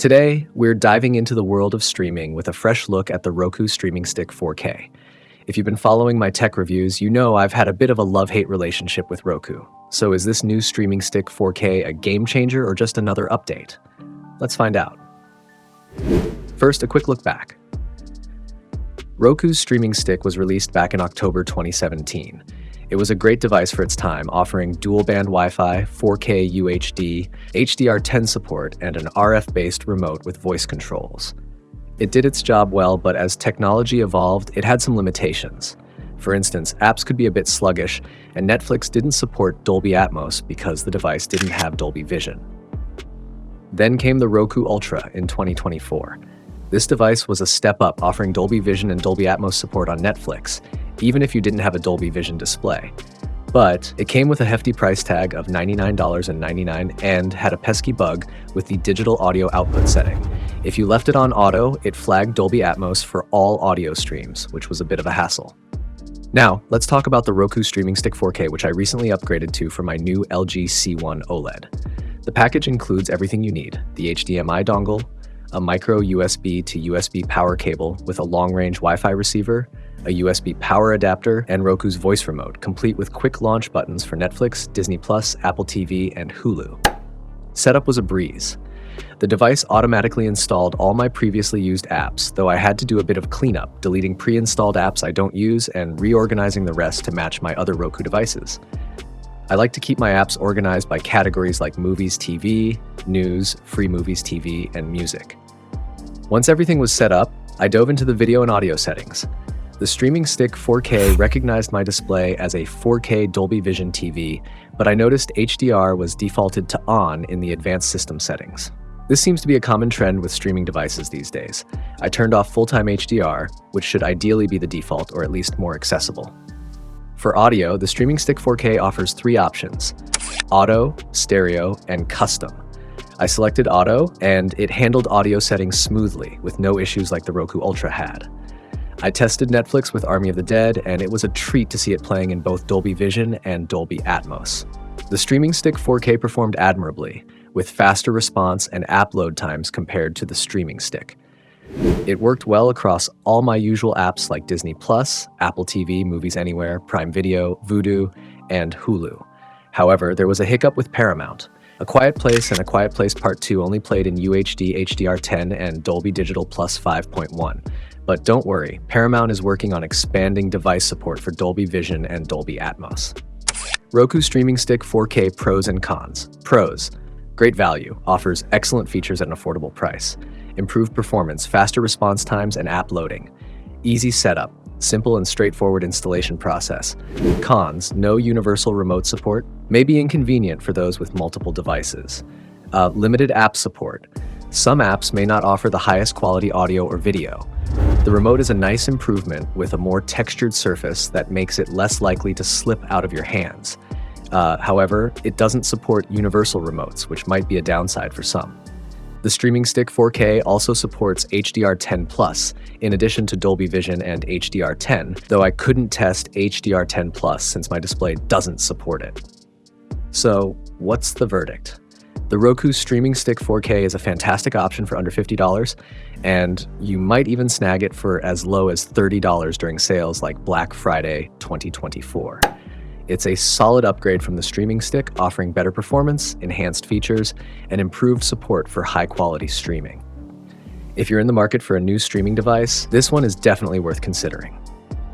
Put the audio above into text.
Today, we're diving into the world of streaming with a fresh look at the Roku Streaming Stick 4K. If you've been following my tech reviews, you know I've had a bit of a love-hate relationship with Roku. So is this new Streaming Stick 4K a game changer or just another update? Let's find out. First, a quick look back. Roku's Streaming Stick was released back in October 2017. It was a great device for its time, offering dual-band Wi-Fi, 4K UHD, HDR10 support, and an RF-based remote with voice controls. It did its job well, but as technology evolved, it had some limitations. For instance, apps could be a bit sluggish, and Netflix didn't support Dolby Atmos because the device didn't have Dolby Vision. Then came the Roku Ultra in 2024. This device was a step up, offering Dolby Vision and Dolby Atmos support on Netflix, even if you didn't have a Dolby Vision display. But it came with a hefty price tag of $99.99 and had a pesky bug with the digital audio output setting. If you left it on auto, it flagged Dolby Atmos for all audio streams, which was a bit of a hassle. Now, let's talk about the Roku Streaming Stick 4K, which I recently upgraded to for my new LG C1 OLED. The package includes everything you need: the HDMI dongle, a micro USB to USB power cable with a long-range Wi-Fi receiver, a USB power adapter, and Roku's voice remote, complete with quick launch buttons for Netflix, Disney+, Apple TV, and Hulu. Setup was a breeze. The device automatically installed all my previously used apps, though I had to do a bit of cleanup, deleting pre-installed apps I don't use and reorganizing the rest to match my other Roku devices. I like to keep my apps organized by categories like Movies TV, News, Free Movies TV, and Music. Once everything was set up, I dove into the video and audio settings. The Streaming Stick 4K recognized my display as a 4K Dolby Vision TV, but I noticed HDR was defaulted to on in the advanced system settings. This seems to be a common trend with streaming devices these days. I turned off full-time HDR, which should ideally be the default or at least more accessible. For audio, the Streaming Stick 4K offers three options: auto, stereo, and custom. I selected auto, and it handled audio settings smoothly, with no issues like the Roku Ultra had. I tested Netflix with Army of the Dead, and it was a treat to see it playing in both Dolby Vision and Dolby Atmos. The Streaming Stick 4K performed admirably, with faster response and app load times compared to the Streaming Stick. It worked well across all my usual apps like Disney+, Apple TV, Movies Anywhere, Prime Video, Vudu, and Hulu. However, there was a hiccup with Paramount. A Quiet Place and A Quiet Place Part 2 only played in UHD, HDR10, and Dolby Digital Plus 5.1. But don't worry, Paramount is working on expanding device support for Dolby Vision and Dolby Atmos. Roku Streaming Stick 4K pros and cons. Pros: great value, offers excellent features at an affordable price. Improved performance, faster response times, and app loading. Easy setup, simple and straightforward installation process. Cons: no universal remote support, may be inconvenient for those with multiple devices. Limited app support. Some apps may not offer the highest quality audio or video. The remote is a nice improvement with a more textured surface that makes it less likely to slip out of your hands. However, it doesn't support universal remotes, which might be a downside for some. The Streaming Stick 4K also supports HDR10+, in addition to Dolby Vision and HDR10, though I couldn't test HDR10+ since my display doesn't support it. So, what's the verdict? The Roku Streaming Stick 4K is a fantastic option for under $50, and you might even snag it for as low as $30 during sales like Black Friday 2024. It's a solid upgrade from the Streaming Stick, offering better performance, enhanced features, and improved support for high-quality streaming. If you're in the market for a new streaming device, this one is definitely worth considering.